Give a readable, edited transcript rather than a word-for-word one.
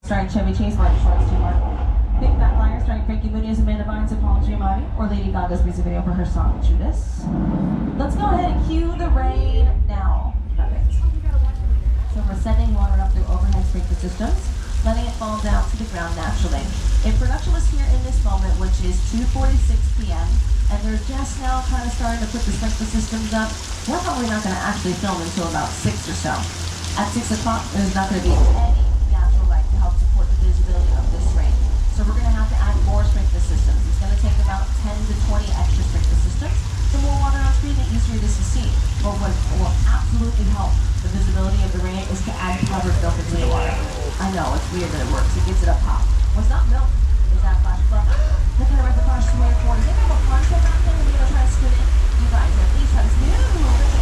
Starring Chevy Chase, Martin Shorts, Mark. Big Fat Liar, starring Frankie Muniz, Amanda Bynes, and Paul Giamatti, or Lady Gaga's music video for her song Judas. Let's go ahead and cue the rain now. Perfect. So we're sending water up through overhead sprinkler systems, letting it fall down to the ground naturally. If production was here in this moment, which is 2:46 p.m., and they're just now kind of starting to put the sprinkler systems up, we're probably not going to actually film until about 6 or so. At 6 o'clock, there's not going to be any natural light to help support the visibility of this rain. So we're going to have to add more sprinkler systems. It's going to take about 10 to 20 extra sprinkler systems. The more water on screen, the easier it is to see. But what will absolutely help the visibility of the rain is to add covered milk into the water. I know, it's weird that it works. It gives it a pop. What's not milk is that flash flood. Look at it right the flash from where it is. They have a concept out there when you're going to try to spin it. You guys at least try to spin it.